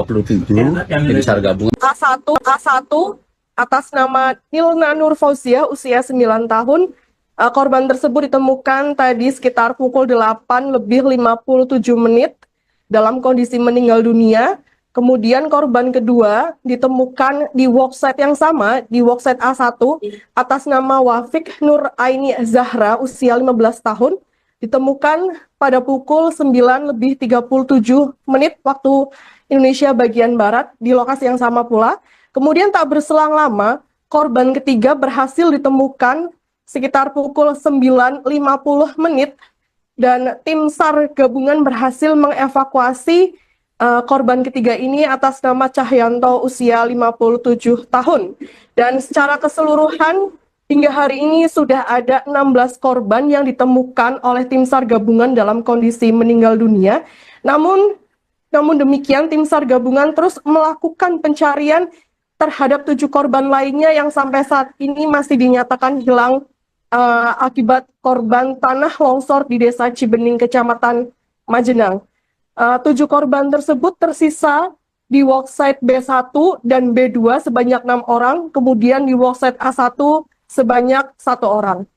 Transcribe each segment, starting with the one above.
27 tim SAR gabungan A1 atas nama Nilna Nur Fauziah usia 9 tahun. Korban tersebut ditemukan tadi sekitar pukul 8:57 dalam kondisi meninggal dunia. Kemudian korban kedua ditemukan di worksite yang sama, di worksite A1 atas nama Wafik Nur Aini Zahra usia 15 tahun. Ditemukan pada pukul 9:37 waktu Indonesia bagian Barat di lokasi yang sama pula. Kemudian tak berselang lama, korban ketiga berhasil ditemukan sekitar pukul 9:50 dan tim SAR gabungan berhasil mengevakuasi korban ketiga ini atas nama Cahyanto usia 57 tahun. Dan secara keseluruhan hingga hari ini sudah ada 16 korban yang ditemukan oleh tim SAR gabungan dalam kondisi meninggal dunia. Namun demikian tim SAR gabungan terus melakukan pencarian terhadap 7 korban lainnya yang sampai saat ini masih dinyatakan hilang akibat korban tanah longsor di Desa Cibening, Kecamatan Majenang. 7 korban tersebut tersisa di worksite B1 dan B2 sebanyak 6 orang, kemudian di worksite A1 sebanyak 1 orang.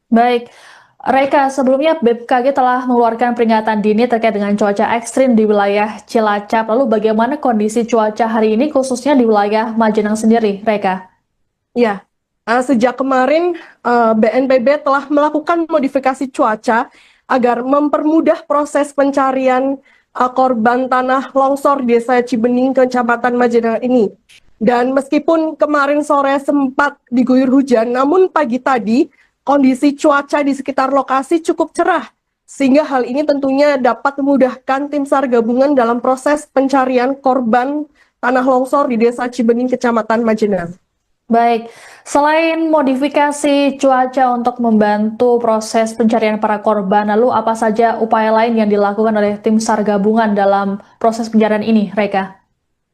Baik, Reka, sebelumnya BMKG telah mengeluarkan peringatan dini terkait dengan cuaca ekstrim di wilayah Cilacap. Lalu bagaimana kondisi cuaca hari ini khususnya di wilayah Majenang sendiri, Reka? Ya, sejak kemarin BNPB telah melakukan modifikasi cuaca agar mempermudah proses pencarian korban tanah longsor di Desa Cibening, Kecamatan Majenang ini. Dan meskipun kemarin sore sempat diguyur hujan, namun pagi tadi kondisi cuaca di sekitar lokasi cukup cerah, sehingga hal ini tentunya dapat memudahkan tim SAR gabungan dalam proses pencarian korban tanah longsor di Desa Cibening, Kecamatan Majenang. Baik, selain modifikasi cuaca untuk membantu proses pencarian para korban, lalu apa saja upaya lain yang dilakukan oleh tim SAR gabungan dalam proses pencarian ini, Reka?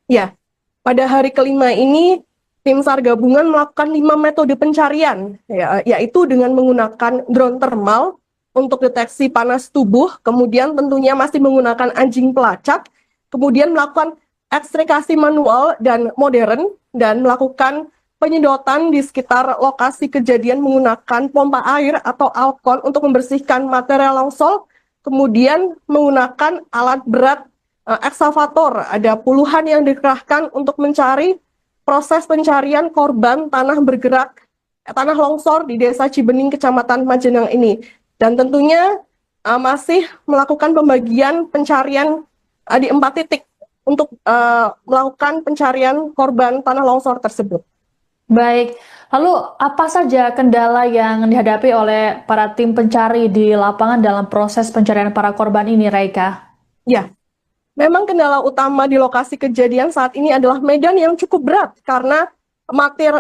Ya, pada hari kelima ini tim SAR gabungan melakukan 5 metode pencarian, yaitu dengan menggunakan drone thermal untuk deteksi panas tubuh, kemudian tentunya masih menggunakan anjing pelacak, kemudian melakukan ekstrakasi manual dan modern, dan melakukan penyedotan di sekitar lokasi kejadian menggunakan pompa air atau alkon untuk membersihkan material longsor, kemudian menggunakan alat berat eksavator. Ada puluhan yang dikerahkan untuk mencari proses pencarian korban tanah longsor di Desa Cibening, Kecamatan Majenang ini. Dan tentunya masih melakukan pembagian pencarian di 4 titik untuk melakukan pencarian korban tanah longsor tersebut. Baik, lalu apa saja kendala yang dihadapi oleh para tim pencari di lapangan dalam proses pencarian para korban ini, Reka? Ya, memang kendala utama di lokasi kejadian saat ini adalah medan yang cukup berat karena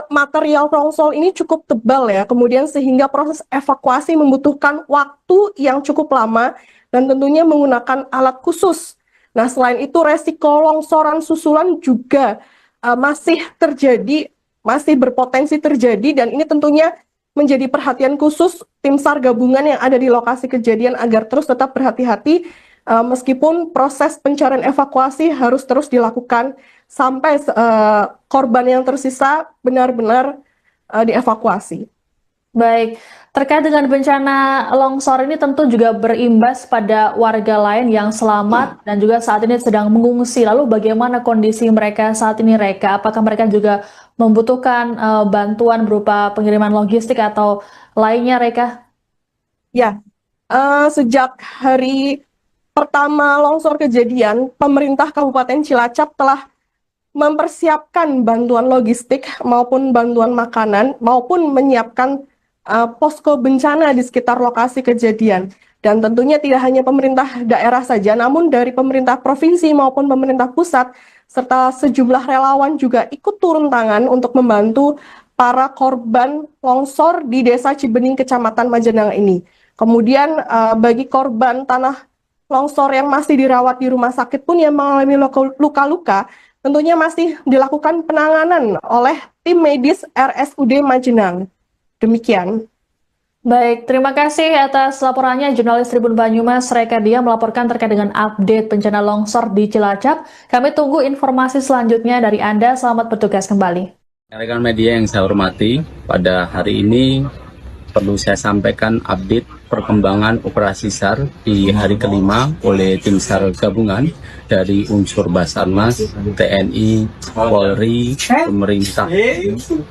material longsor ini cukup tebal ya, kemudian sehingga proses evakuasi membutuhkan waktu yang cukup lama dan tentunya menggunakan alat khusus. Nah, selain itu resiko longsoran susulan juga masih berpotensi terjadi, dan ini tentunya menjadi perhatian khusus tim SAR gabungan yang ada di lokasi kejadian agar terus tetap berhati-hati meskipun proses pencarian evakuasi harus terus dilakukan sampai korban yang tersisa benar-benar dievakuasi. Baik, terkait dengan bencana longsor ini tentu juga berimbas pada warga lain yang selamat dan juga saat ini sedang mengungsi. Lalu bagaimana kondisi mereka saat ini, Reka? Apakah mereka juga membutuhkan bantuan berupa pengiriman logistik atau lainnya, Reka? Ya, sejak hari pertama longsor kejadian, pemerintah Kabupaten Cilacap telah mempersiapkan bantuan logistik maupun bantuan makanan maupun menyiapkan posko bencana di sekitar lokasi kejadian. Dan tentunya tidak hanya pemerintah daerah saja, namun dari pemerintah provinsi maupun pemerintah pusat, serta sejumlah relawan juga ikut turun tangan untuk membantu para korban longsor di Desa Cibening, Kecamatan Majenang ini. Kemudian bagi korban tanah longsor yang masih dirawat di rumah sakit pun yang mengalami luka-luka, tentunya masih dilakukan penanganan oleh tim medis RSUD Majenang. Demikian. Baik, terima kasih atas laporannya jurnalis Tribun Banyumas Reka Dia melaporkan terkait dengan update bencana longsor di Cilacap. Kami tunggu informasi selanjutnya dari Anda. Selamat bertugas kembali. Rekan media yang saya hormati, pada hari ini perlu saya sampaikan update perkembangan operasi SAR di hari kelima oleh tim SAR gabungan dari unsur Basarnas, TNI, Polri, pemerintah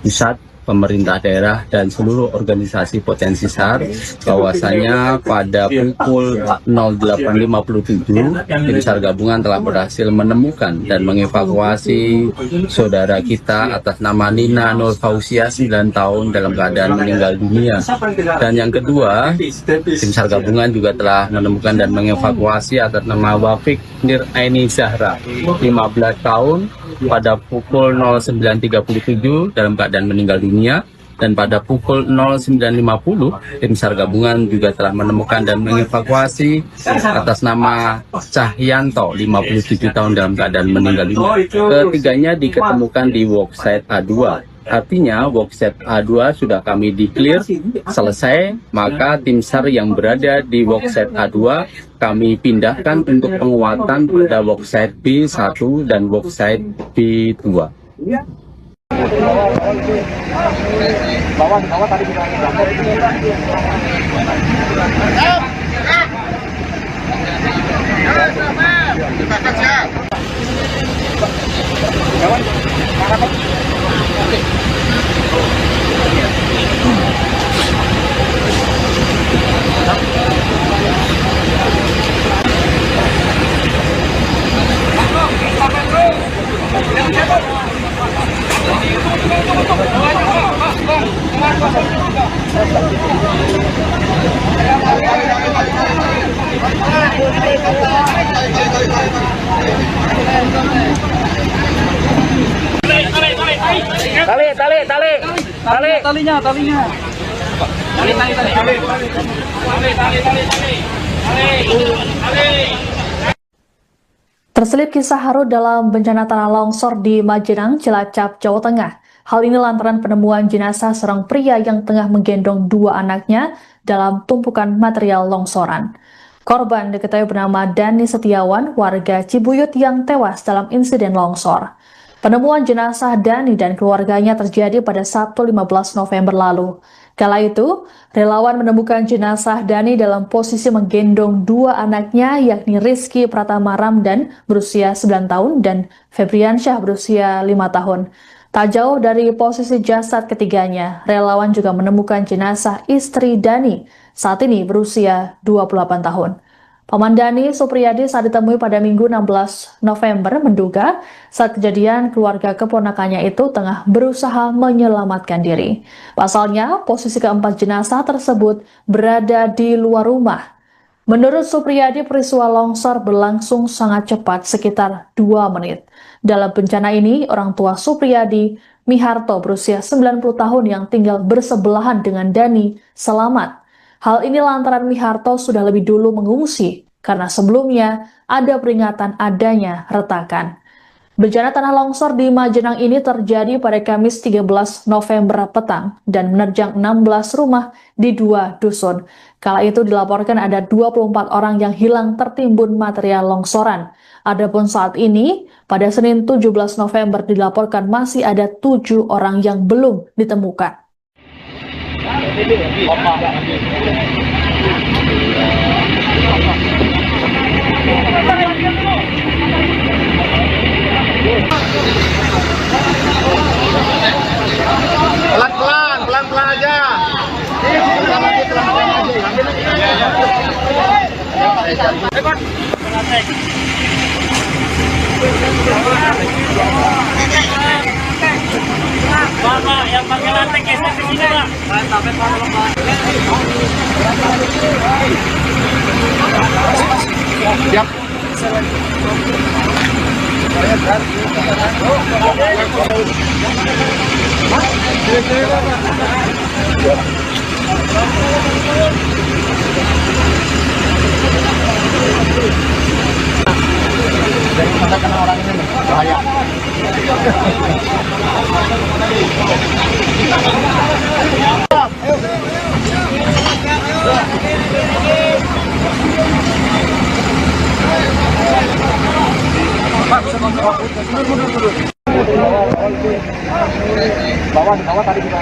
pusat, pemerintah daerah, dan seluruh organisasi potensi SAR, bahwasanya pada pukul 08.57 tim SAR gabungan telah berhasil menemukan dan mengevakuasi saudara kita atas nama Nina Nur Fausia 9 tahun dalam keadaan meninggal dunia. Dan yang kedua, tim SAR gabungan juga telah menemukan dan mengevakuasi atas nama Wafik Nir Aini Zahra 15 tahun pada pukul 09.37 dalam keadaan meninggal dunia, dan pada pukul 09.50 tim SAR gabungan juga telah menemukan dan mengevakuasi atas nama Cahyanto 57 tahun dalam keadaan meninggal dunia. Ketiganya diketemukan di worksite A2. Artinya worksite A2 sudah kami declare selesai, maka tim SAR yang berada di worksite A2 kami pindahkan untuk penguatan pada worksite B1 dan worksite B2. Terselip kisah haru dalam bencana tanah longsor di Majenang, Cilacap, Jawa Tengah. Hal ini lantaran penemuan jenazah seorang pria yang tengah menggendong dua anaknya dalam tumpukan material longsoran. Korban diketahui bernama Dani Setiawan, warga Cibuyut yang tewas dalam insiden longsor. Penemuan jenazah Dani dan keluarganya terjadi pada Sabtu 15 November lalu. Kala itu, relawan menemukan jenazah Dani dalam posisi menggendong dua anaknya, yakni Rizky Pratama Ramdan berusia 9 tahun dan Febriansyah berusia 5 tahun. Tak jauh dari posisi jasad ketiganya, relawan juga menemukan jenazah istri Dani, saat ini berusia 28 tahun. Paman Dani, Supriyadi, saat ditemui pada Minggu 16 November menduga saat kejadian keluarga keponakannya itu tengah berusaha menyelamatkan diri. Pasalnya, posisi keempat jenazah tersebut berada di luar rumah. Menurut Supriyadi, peristiwa longsor berlangsung sangat cepat, sekitar 2 menit. Dalam bencana ini, orang tua Supriyadi, Miharto, berusia 90 tahun yang tinggal bersebelahan dengan Dani, selamat. Hal ini lantaran Miharto sudah lebih dulu mengungsi, karena sebelumnya ada peringatan adanya retakan. Bencana tanah longsor di Majenang ini terjadi pada Kamis 13 November petang dan menerjang 16 rumah di 2 dusun. Kala itu dilaporkan ada 24 orang yang hilang tertimbun material longsoran. Adapun saat ini, pada Senin 17 November dilaporkan masih ada 7 orang yang belum ditemukan. Pelan-pelan aja. Pak, yang pakai lantai geser ke sini, Pak. Siap. Dari mana kena orang ini nih? Bahaya. Ayo. Bawah tadi kita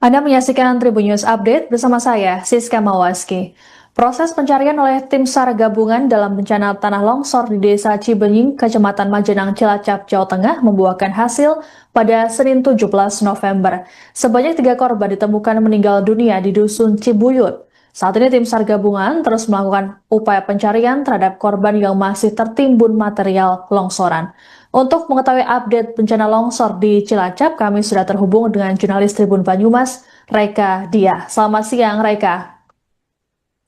Anda menyaksikan Tribun News Update bersama saya, Siska Mawaski. Proses pencarian oleh tim SAR gabungan dalam bencana tanah longsor di Desa Cibenying, Kecamatan Majenang, Cilacap, Jawa Tengah membuahkan hasil pada Senin 17 November. Sebanyak 3 korban ditemukan meninggal dunia di Dusun Cibuyut. Saat ini tim SAR gabungan terus melakukan upaya pencarian terhadap korban yang masih tertimbun material longsoran. Untuk mengetahui update bencana longsor di Cilacap, kami sudah terhubung dengan jurnalis Tribun Banyumas, Reka Diah. Selamat siang, Reka.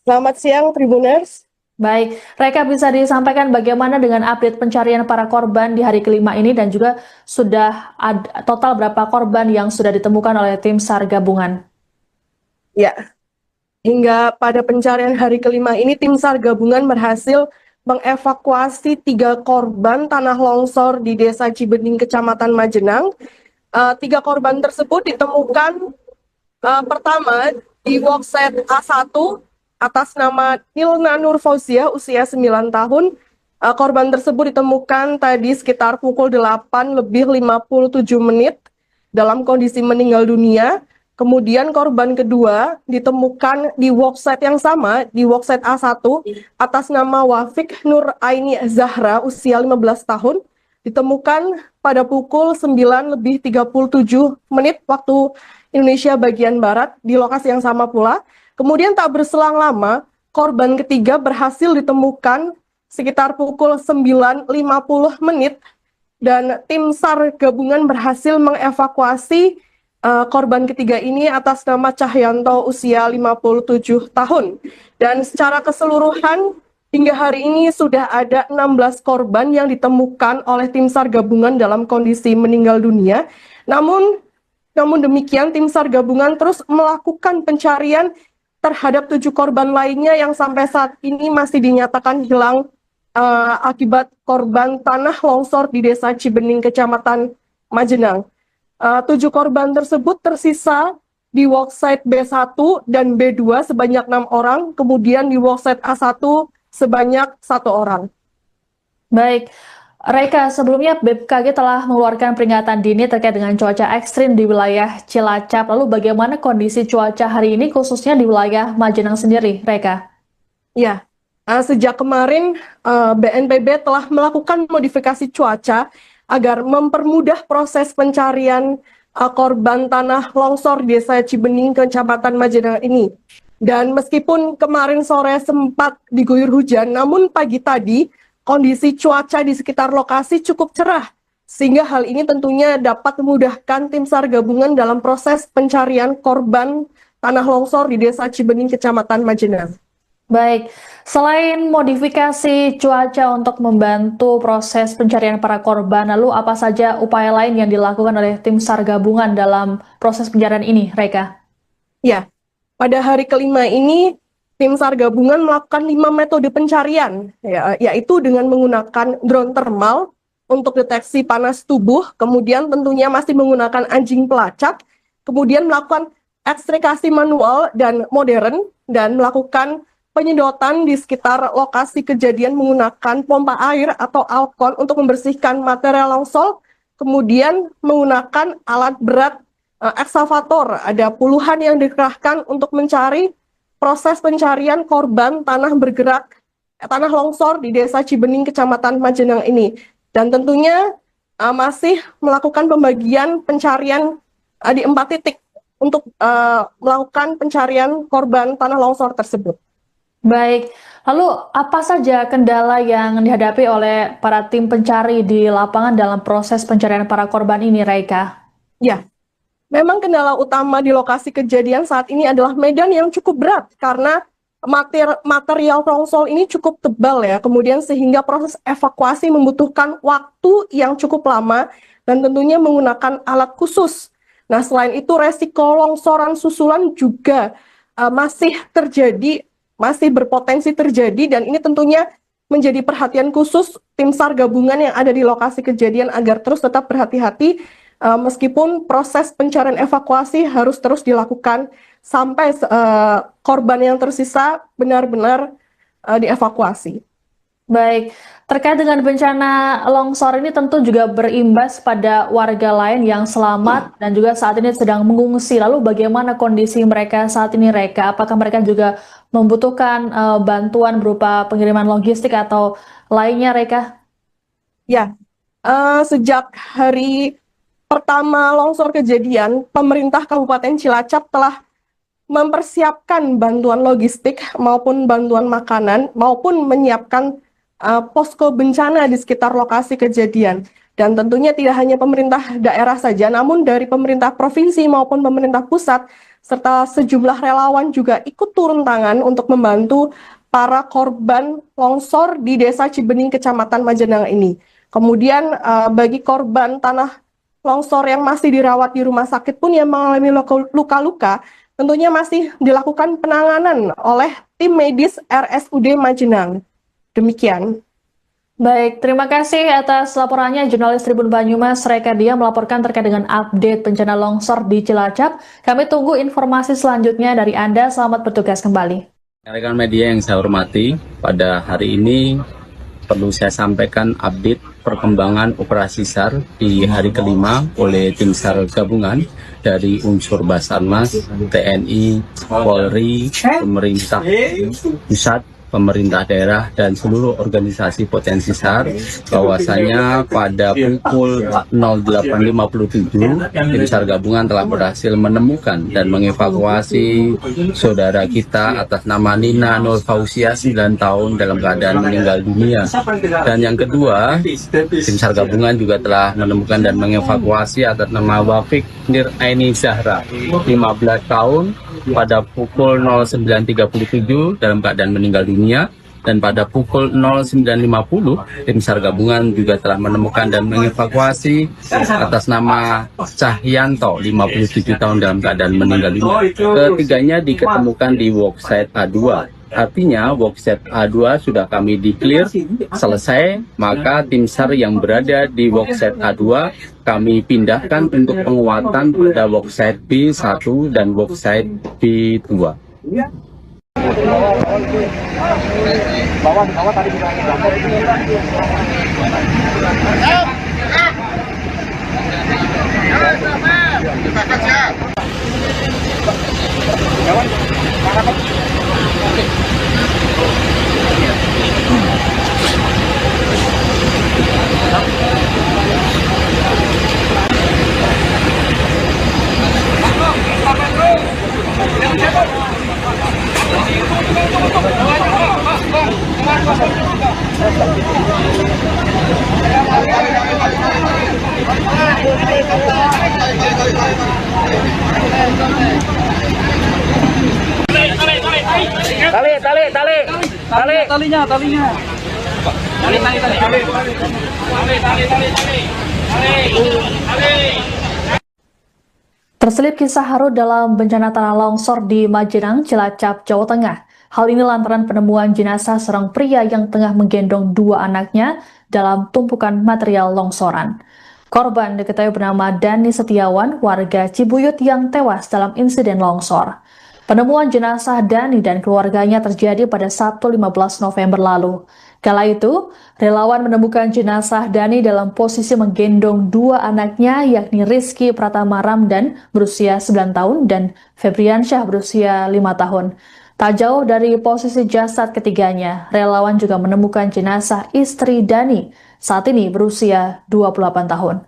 Selamat siang, Tribuners. Baik, Reka, bisa disampaikan bagaimana dengan update pencarian para korban di hari kelima ini dan juga sudah ada total berapa korban yang sudah ditemukan oleh tim SAR gabungan? Ya, hingga pada pencarian hari kelima ini, tim SAR gabungan berhasil mengevakuasi 3 korban tanah longsor di Desa Cibenying, Kecamatan Majenang. 3 korban tersebut ditemukan pertama di workset A1 atas nama Nilna Nur Fauzia, usia 9 tahun. Korban tersebut ditemukan tadi sekitar pukul 8:57 dalam kondisi meninggal dunia. Kemudian korban kedua ditemukan di workset yang sama, di workset A1, atas nama Wafik Nur Aini Zahra, usia 15 tahun, ditemukan pada pukul 9:37 waktu Indonesia bagian Barat, di lokasi yang sama pula. Kemudian tak berselang lama, korban ketiga berhasil ditemukan sekitar pukul 9:50, dan tim SAR gabungan berhasil mengevakuasi korban ketiga ini atas nama Cahyanto, usia 57 tahun. Dan secara keseluruhan hingga hari ini sudah ada 16 korban yang ditemukan oleh tim SAR gabungan dalam kondisi meninggal dunia. Namun demikian tim SAR gabungan terus melakukan pencarian terhadap 7 korban lainnya yang sampai saat ini masih dinyatakan hilang akibat korban tanah longsor di Desa Cibenying, Kecamatan Majenang. 7 korban tersebut tersisa di worksite B1 dan B2 sebanyak 6 orang, kemudian di worksite A1 sebanyak 1 orang. Baik, Reka, sebelumnya BMKG telah mengeluarkan peringatan dini terkait dengan cuaca ekstrim di wilayah Cilacap. Lalu bagaimana kondisi cuaca hari ini khususnya di wilayah Majenang sendiri, Reka? Ya, sejak kemarin BNPB telah melakukan modifikasi cuaca agar mempermudah proses pencarian korban tanah longsor di Desa Cibenying, Kecamatan Majenang ini. Dan meskipun kemarin sore sempat diguyur hujan, namun pagi tadi kondisi cuaca di sekitar lokasi cukup cerah, sehingga hal ini tentunya dapat memudahkan tim SAR gabungan dalam proses pencarian korban tanah longsor di Desa Cibenying, Kecamatan Majenang. Baik, selain modifikasi cuaca untuk membantu proses pencarian para korban, lalu apa saja upaya lain yang dilakukan oleh tim SAR gabungan dalam proses pencarian ini, Reka? Ya, pada hari kelima ini, tim SAR gabungan melakukan 5 metode pencarian, yaitu dengan menggunakan drone thermal untuk deteksi panas tubuh, kemudian tentunya masih menggunakan anjing pelacak, kemudian melakukan ekstrakasi manual dan modern, dan melakukan penyedotan di sekitar lokasi kejadian menggunakan pompa air atau alkon untuk membersihkan material longsor, kemudian menggunakan alat berat eksavator. Ada puluhan yang dikerahkan untuk mencari proses pencarian korban tanah longsor di Desa Cibenying, Kecamatan Majenang ini. Dan tentunya masih melakukan pembagian pencarian di 4 titik untuk melakukan pencarian korban tanah longsor tersebut. Baik, lalu apa saja kendala yang dihadapi oleh para tim pencari di lapangan dalam proses pencarian para korban ini, Raika? Ya, memang kendala utama di lokasi kejadian saat ini adalah medan yang cukup berat karena material longsor ini cukup tebal ya, kemudian sehingga proses evakuasi membutuhkan waktu yang cukup lama dan tentunya menggunakan alat khusus. Nah, selain itu resiko longsoran susulan juga masih terjadi, masih berpotensi terjadi, dan ini tentunya menjadi perhatian khusus tim SAR gabungan yang ada di lokasi kejadian agar terus tetap berhati-hati meskipun proses pencarian evakuasi harus terus dilakukan sampai korban yang tersisa benar-benar dievakuasi. Baik, terkait dengan bencana longsor ini tentu juga berimbas pada warga lain yang selamat dan juga saat ini sedang mengungsi. Lalu bagaimana kondisi mereka saat ini, Reka? Apakah mereka juga membutuhkan bantuan berupa pengiriman logistik atau lainnya, Reka? Ya, sejak hari pertama longsor kejadian, pemerintah Kabupaten Cilacap telah mempersiapkan bantuan logistik maupun bantuan makanan maupun menyiapkan posko bencana di sekitar lokasi kejadian. Dan tentunya tidak hanya pemerintah daerah saja, namun dari pemerintah provinsi maupun pemerintah pusat, serta sejumlah relawan juga ikut turun tangan untuk membantu para korban longsor di Desa Cibening, Kecamatan Majenang ini. Kemudian bagi korban tanah longsor yang masih dirawat di rumah sakit pun yang mengalami luka-luka, tentunya masih dilakukan penanganan oleh tim medis RSUD Majenang. Demikian. Baik, terima kasih atas laporannya jurnalis Tribun Banyumas Reka Dia melaporkan terkait dengan update bencana longsor di Cilacap. Kami tunggu informasi selanjutnya dari Anda. Selamat bertugas kembali. Rekan media yang saya hormati, pada hari ini perlu saya sampaikan update perkembangan operasi SAR di hari kelima oleh tim SAR gabungan dari unsur Basarnas, TNI, Polri, pemerintah pusat, pemerintah daerah, dan seluruh organisasi potensi SAR, bahwasanya pada pukul 08.57 tim SAR gabungan telah berhasil menemukan dan mengevakuasi saudara kita atas nama Nina Nur Fausia 9 tahun dalam keadaan meninggal dunia. Dan yang kedua, tim SAR gabungan juga telah menemukan dan mengevakuasi atas nama Wafik Nir Aini Zahra 15 tahun pada pukul 09.37 dalam keadaan meninggal dunia. Dan pada pukul 09.50 tim SAR gabungan juga telah menemukan dan mengevakuasi atas nama Cahyanto 57 tahun dalam keadaan meninggal dunia. Ketiganya diketemukan di worksite A2. Artinya worksite A2 sudah kami declare selesai, maka tim SAR yang berada di worksite A2 kami pindahkan untuk penguatan pada worksite B1 dan worksite B2. Bawah tadi kita Terselip kisah haru dalam bencana tanah longsor di Majenang, Cilacap, Jawa Tengah. Hal ini lantaran penemuan jenazah seorang pria yang tengah menggendong dua anaknya dalam tumpukan material longsoran. Korban diketahui bernama Dani Setiawan, warga Cibuyut yang tewas dalam insiden longsor. Penemuan jenazah Dani dan keluarganya terjadi pada Sabtu 15 November lalu. Kala itu, relawan menemukan jenazah Dani dalam posisi menggendong dua anaknya, yakni Rizky Pratama Ramdan berusia 9 tahun dan Febriansyah berusia 5 tahun. Tak jauh dari posisi jasad ketiganya, relawan juga menemukan jenazah istri Dani, saat ini berusia 28 tahun.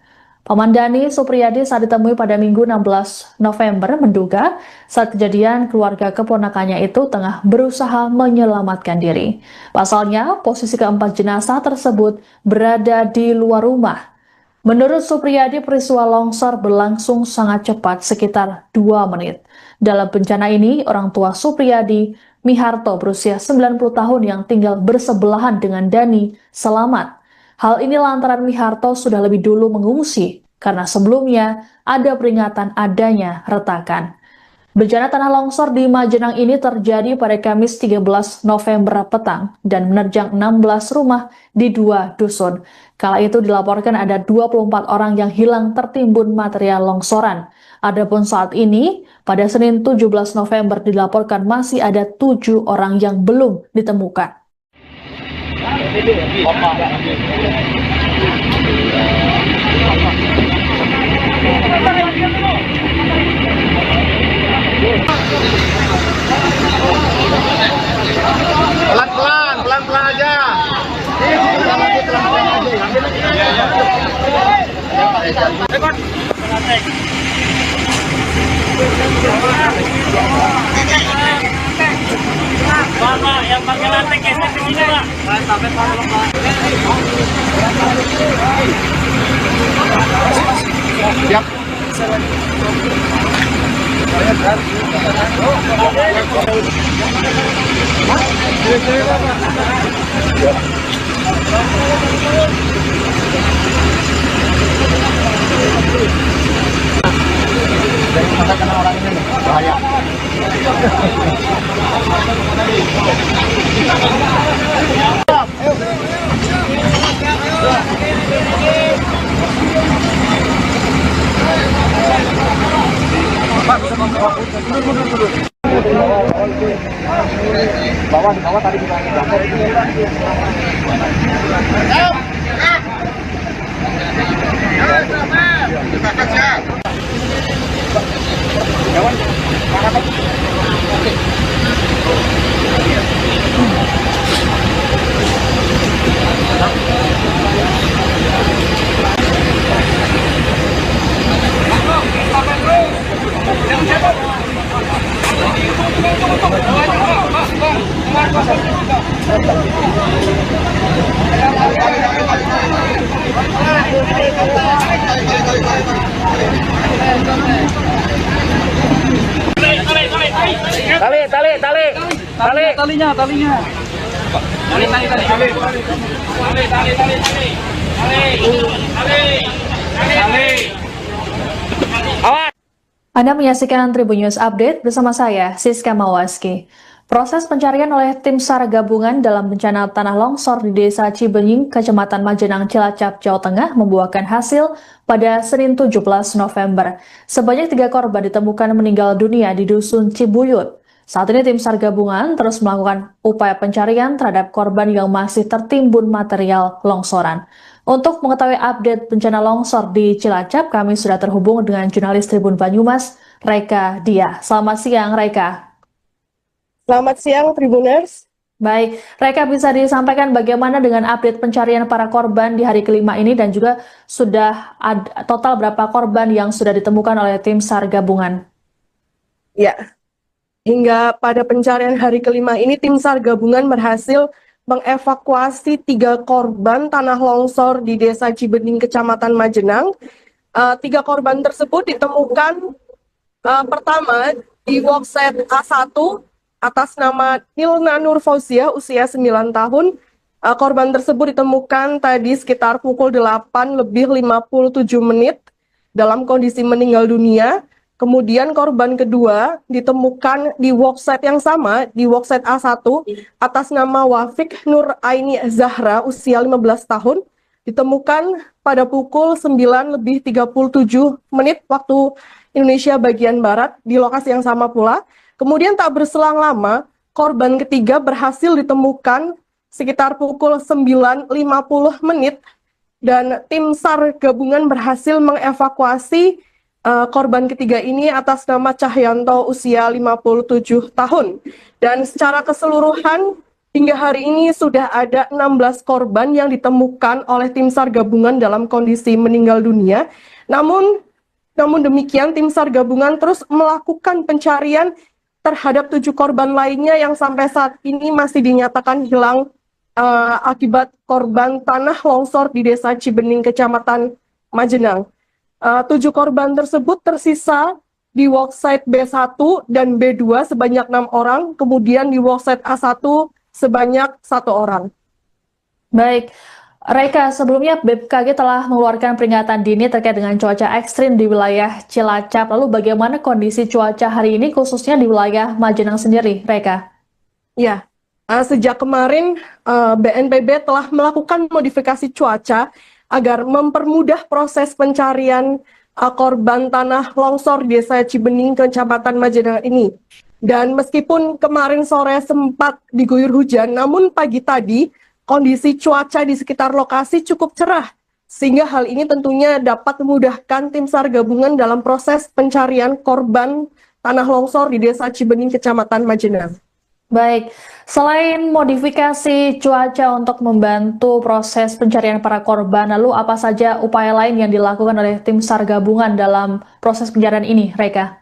Paman Dani Supriyadi saat ditemui pada Minggu 16 November menduga saat kejadian keluarga keponakannya itu tengah berusaha menyelamatkan diri. Pasalnya, posisi keempat jenazah tersebut berada di luar rumah. Menurut Supriyadi, peristiwa longsor berlangsung sangat cepat, sekitar 2 menit. Dalam bencana ini, orang tua Supriyadi, Miharto, berusia 90 tahun yang tinggal bersebelahan dengan Dani, selamat. Hal ini lantaran Miharto sudah lebih dulu mengungsi, karena sebelumnya ada peringatan adanya retakan. Bencana tanah longsor di Majenang ini terjadi pada Kamis 13 November petang dan menerjang 16 rumah di 2 dusun. Kala itu dilaporkan ada 24 orang yang hilang tertimbun material longsoran. Adapun saat ini, pada Senin 17 November dilaporkan masih ada 7 orang yang belum ditemukan. Pelan-pelan aja. Pak, yang pakai lantai geser ke sini, Pak. Siap. Dari mana kena orang ini nih? Bahaya. Bawah tadi kita talinya. Anda menyaksikan Tribun News Update bersama saya, Siska Mawaski. Proses pencarian oleh tim SAR gabungan dalam bencana tanah longsor di Desa Cibenying, Kecamatan Majenang, Cilacap, Jawa Tengah membuahkan hasil pada Senin 17 November. Sebanyak 3 korban ditemukan meninggal dunia di Dusun Cibuyut. Saat ini tim SAR gabungan terus melakukan upaya pencarian terhadap korban yang masih tertimbun material longsoran. Untuk mengetahui update bencana longsor di Cilacap, kami sudah terhubung dengan jurnalis Tribun Banyumas, Reka Diah. Selamat siang, Reka. Selamat siang, Tribuners. Baik, Reka, bisa disampaikan bagaimana dengan update pencarian para korban di hari kelima ini dan juga sudah ada total berapa korban yang sudah ditemukan oleh tim SAR gabungan? Ya, hingga pada pencarian hari kelima ini tim SAR gabungan berhasil mengevakuasi 3 korban tanah longsor di Desa Cibenying, Kecamatan Majenang. 3 korban tersebut ditemukan pertama di workset A1 atas nama Nilna Nur Fauzia, usia 9 tahun. Korban tersebut ditemukan tadi sekitar pukul 8:57 dalam kondisi meninggal dunia. Kemudian korban kedua ditemukan di workset yang sama, di workset A1 atas nama Wafik Nur Aini Zahra, usia 15 tahun. Ditemukan pada pukul 9:37 waktu Indonesia bagian Barat di lokasi yang sama pula. Kemudian tak berselang lama, korban ketiga berhasil ditemukan sekitar pukul 9:50 dan tim SAR gabungan berhasil mengevakuasi korban ketiga ini atas nama Cahyanto, usia 57 tahun. Dan secara keseluruhan hingga hari ini sudah ada 16 korban yang ditemukan oleh tim SAR gabungan dalam kondisi meninggal dunia. Namun demikian tim SAR gabungan terus melakukan pencarian terhadap 7 korban lainnya yang sampai saat ini masih dinyatakan hilang akibat korban tanah longsor di Desa Cibening, Kecamatan Majenang. 7 korban tersebut tersisa di worksite B1 dan B2 sebanyak 6 orang, kemudian di worksite A1 sebanyak 1 orang. Baik, Reka, sebelumnya BMKG telah mengeluarkan peringatan dini terkait dengan cuaca ekstrim di wilayah Cilacap. Lalu bagaimana kondisi cuaca hari ini khususnya di wilayah Majenang sendiri, Reka? Ya, sejak kemarin BNPB telah melakukan modifikasi cuaca agar mempermudah proses pencarian korban tanah longsor di Desa Cibening, Kecamatan Majenang ini. Dan meskipun kemarin sore sempat diguyur hujan, namun pagi tadi kondisi cuaca di sekitar lokasi cukup cerah, sehingga hal ini tentunya dapat memudahkan tim SAR gabungan dalam proses pencarian korban tanah longsor di Desa Cibening, Kecamatan Majenang. Baik, selain modifikasi cuaca untuk membantu proses pencarian para korban, lalu apa saja upaya lain yang dilakukan oleh tim SAR gabungan dalam proses pencarian ini, Reka?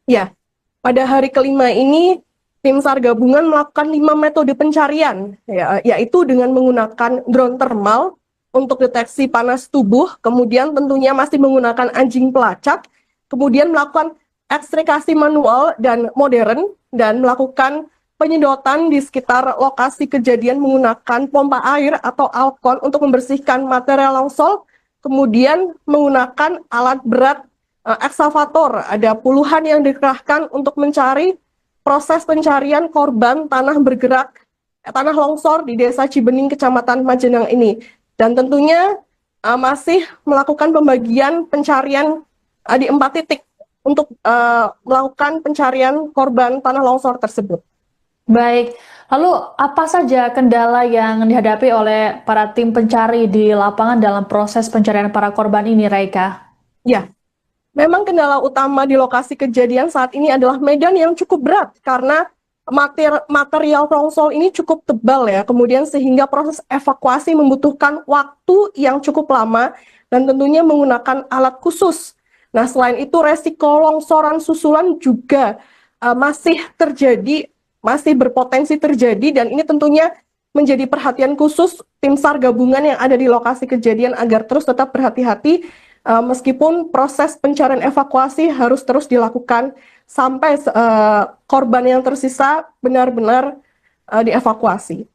Ya, pada hari kelima ini, tim SAR gabungan melakukan 5 metode pencarian, yaitu dengan menggunakan drone thermal untuk deteksi panas tubuh, kemudian tentunya masih menggunakan anjing pelacak, kemudian melakukan ekstrakasi manual dan modern, dan melakukan penyedotan di sekitar lokasi kejadian menggunakan pompa air atau alkon untuk membersihkan material longsor, kemudian menggunakan alat berat eksavator. Ada puluhan yang dikerahkan untuk mencari proses pencarian korban tanah longsor di Desa Cibening, Kecamatan Majenang ini. Dan tentunya masih melakukan pembagian pencarian di 4 titik untuk melakukan pencarian korban tanah longsor tersebut. Baik, lalu apa saja kendala yang dihadapi oleh para tim pencari di lapangan dalam proses pencarian para korban ini, Reka? Ya, memang kendala utama di lokasi kejadian saat ini adalah medan yang cukup berat karena material longsor ini cukup tebal ya, kemudian sehingga proses evakuasi membutuhkan waktu yang cukup lama dan tentunya menggunakan alat khusus. Nah, selain itu resiko longsoran susulan juga masih berpotensi terjadi, dan ini tentunya menjadi perhatian khusus tim SAR gabungan yang ada di lokasi kejadian agar terus tetap berhati-hati meskipun proses pencarian evakuasi harus terus dilakukan sampai korban yang tersisa benar-benar dievakuasi.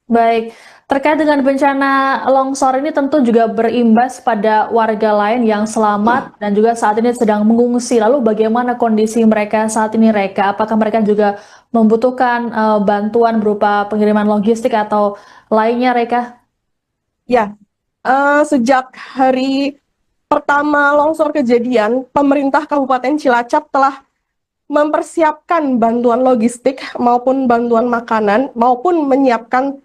Baik, terkait dengan bencana longsor ini tentu juga berimbas pada warga lain yang selamat dan juga saat ini sedang mengungsi. Lalu bagaimana kondisi mereka saat ini, Reka? Apakah mereka juga membutuhkan bantuan berupa pengiriman logistik atau lainnya, Reka? Ya, sejak hari pertama longsor kejadian, pemerintah Kabupaten Cilacap telah mempersiapkan bantuan logistik maupun bantuan makanan maupun menyiapkan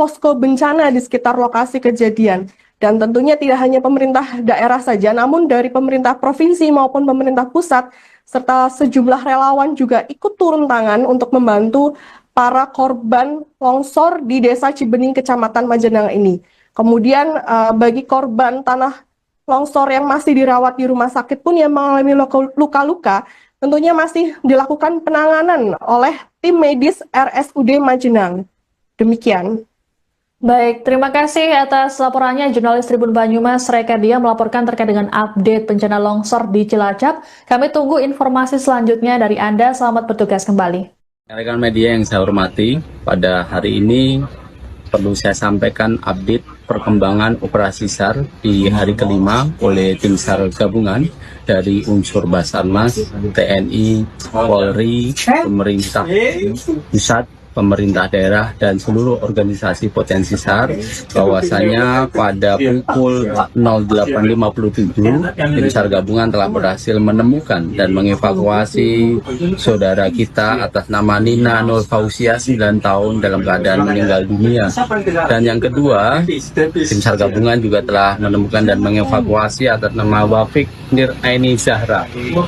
posko bencana di sekitar lokasi kejadian. Dan tentunya tidak hanya pemerintah daerah saja, namun dari pemerintah provinsi maupun pemerintah pusat, serta sejumlah relawan juga ikut turun tangan untuk membantu para korban longsor di Desa Cibening, Kecamatan Majenang ini. Kemudian bagi korban tanah longsor yang masih dirawat di rumah sakit pun yang mengalami luka-luka, tentunya masih dilakukan penanganan oleh tim medis RSUD Majenang. Demikian. Baik, terima kasih atas laporannya jurnalis Tribun Banyumas Reka Dia melaporkan terkait dengan update bencana longsor di Cilacap. Kami tunggu informasi selanjutnya dari Anda. Selamat bertugas kembali. Rekan media yang saya hormati, pada hari ini perlu saya sampaikan update perkembangan operasi SAR di hari kelima oleh tim SAR gabungan dari unsur Basarnas, TNI, Polri, pemerintah pusat, pemerintah daerah, dan seluruh organisasi potensi SAR, bahwasanya pada pukul 08.57 tim SAR gabungan telah berhasil menemukan dan mengevakuasi saudara kita atas nama Nina Nur Fausia 9 tahun dalam keadaan meninggal dunia. Dan yang kedua, tim SAR gabungan juga telah menemukan dan mengevakuasi atas nama Wafik Nir Aini Zahra 15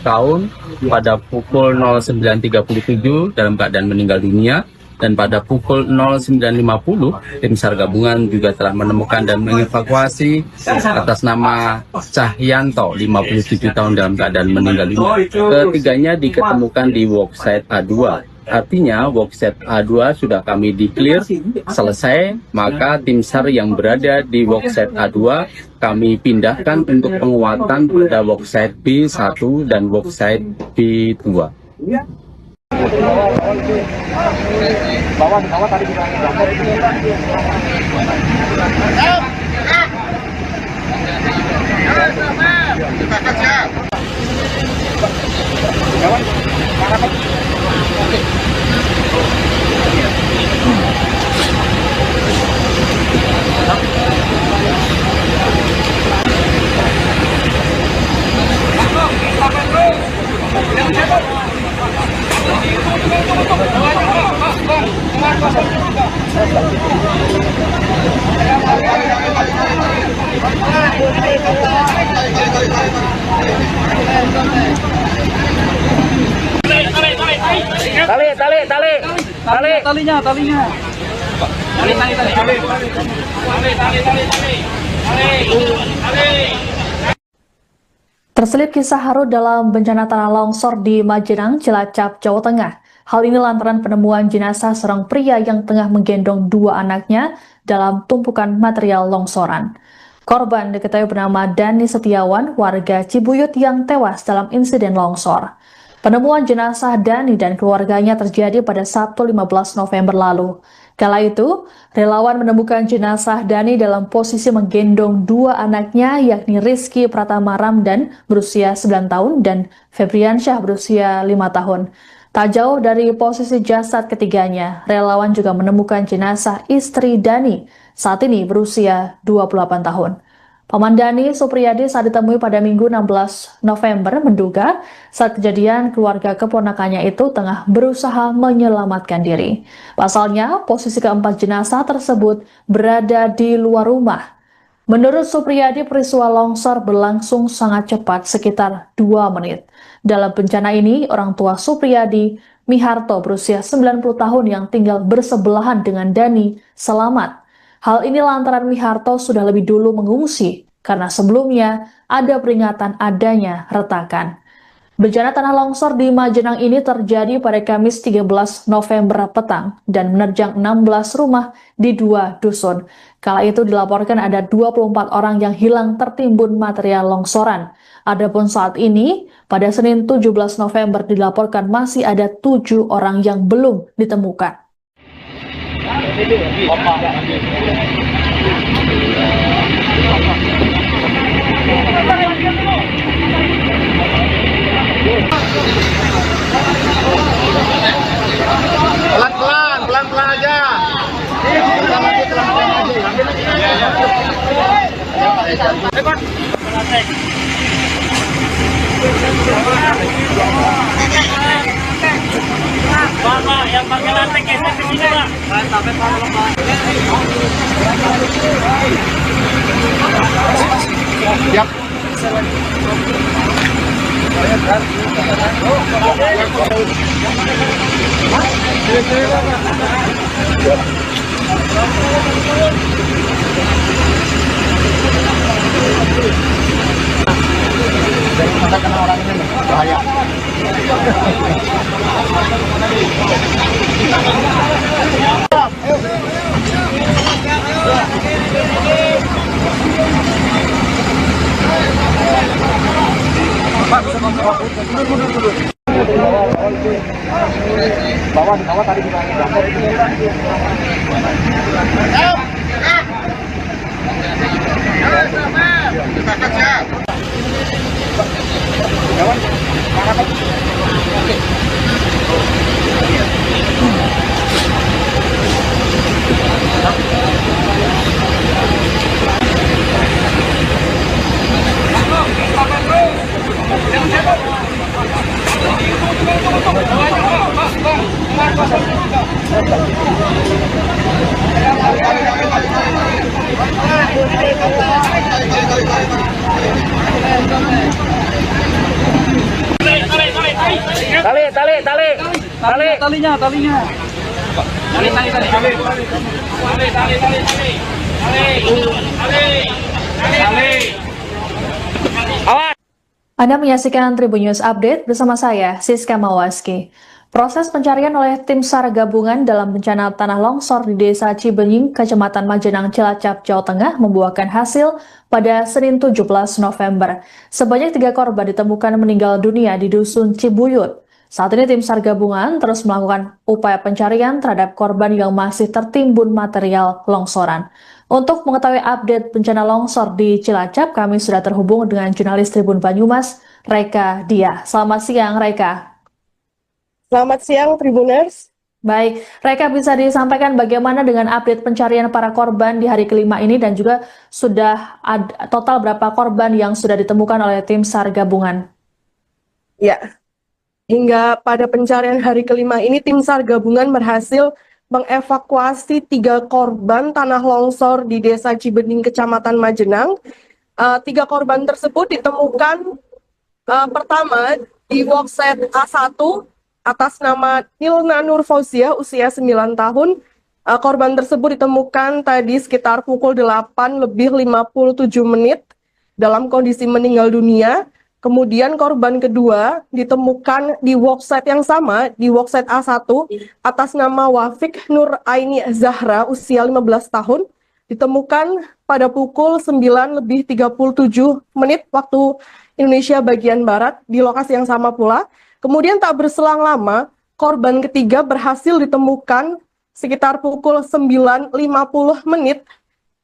tahun pada pukul 09.37 dalam keadaan meninggal dunia. Dan pada pukul 09.50, tim SAR gabungan juga telah menemukan dan mengevakuasi atas nama Cahyanto, 57 tahun dalam keadaan meninggal dunia. Ketiganya diketemukan di worksite A2. Artinya worksite A2 sudah kami declare selesai, maka tim SAR yang berada di worksite A2 kami pindahkan untuk penguatan pada worksite B1 dan worksite B2. Bawah tadi kita Terselip kisah haru dalam bencana tanah longsor di Majenang, Cilacap, Jawa Tengah. Hal ini lantaran penemuan jenazah seorang pria yang tengah menggendong dua anaknya dalam tumpukan material longsoran. Korban diketahui bernama Dani Setiawan, warga Cibuyut yang tewas dalam insiden longsor. Penemuan jenazah Dani dan keluarganya terjadi pada Sabtu 15 November lalu. Kala itu, relawan menemukan jenazah Dani dalam posisi menggendong dua anaknya, yakni Rizky Pratama Ramdan berusia 9 tahun dan Febriansyah berusia 5 tahun. Tak jauh dari posisi jasad ketiganya, relawan juga menemukan jenazah istri Dani, saat ini berusia 28 tahun. Paman Dani, Supriyadi, saat ditemui pada Minggu 16 November menduga saat kejadian keluarga keponakannya itu tengah berusaha menyelamatkan diri. Pasalnya, posisi keempat jenazah tersebut berada di luar rumah. Menurut Supriyadi, peristiwa longsor berlangsung sangat cepat, sekitar 2 menit. Dalam bencana ini, orang tua Supriyadi, Miharto, berusia 90 tahun yang tinggal bersebelahan dengan Dani, selamat. Hal ini lantaran Miharto sudah lebih dulu mengungsi, karena sebelumnya ada peringatan adanya retakan. Bencana tanah longsor di Majenang ini terjadi pada Kamis 13 November petang dan menerjang 16 rumah di 2 dusun. Kala itu dilaporkan ada 24 orang yang hilang tertimbun material longsoran. Adapun saat ini, pada Senin 17 November dilaporkan masih ada 7 orang yang belum ditemukan. Pelan-pelan aja. Pak, yang pakai lantai geser ke sini, Pak. Siap. Dari mana kena orang ini nih? Bahaya. Bawah tadi kita talinya Anda menyaksikan Tribun News Update bersama saya, Siska Mawaski. Proses pencarian oleh tim SAR gabungan dalam bencana tanah longsor di Desa Cibenying, Kecamatan Majenang, Cilacap, Jawa Tengah membuahkan hasil pada Senin 17 November. Sebanyak 3 korban ditemukan meninggal dunia di Dusun Cibuyut. Saat ini tim SAR gabungan terus melakukan upaya pencarian terhadap korban yang masih tertimbun material longsoran. Untuk mengetahui update bencana longsor di Cilacap, kami sudah terhubung dengan jurnalis Tribun Banyumas, Reka Diah. Selamat siang, Reka. Selamat siang, Tribuners. Baik, Reka, bisa disampaikan bagaimana dengan update pencarian para korban di hari kelima ini dan juga sudah ada total berapa korban yang sudah ditemukan oleh tim SAR gabungan? Ya, hingga pada pencarian hari kelima ini tim SAR gabungan berhasil mengevakuasi 3 korban tanah longsor di Desa Cibenying, Kecamatan Majenang. 3 korban tersebut ditemukan pertama di workset A1 atas nama Nilna Nur Fauzia, usia 9 tahun. Korban tersebut ditemukan tadi sekitar pukul 8:57 dalam kondisi meninggal dunia. Kemudian korban kedua ditemukan di workset yang sama, di workset A1 atas nama Wafik Nur Aini Zahra, usia 15 tahun. Ditemukan pada pukul 9:37 waktu Indonesia bagian Barat di lokasi yang sama pula. Kemudian tak berselang lama, korban ketiga berhasil ditemukan sekitar pukul 9:50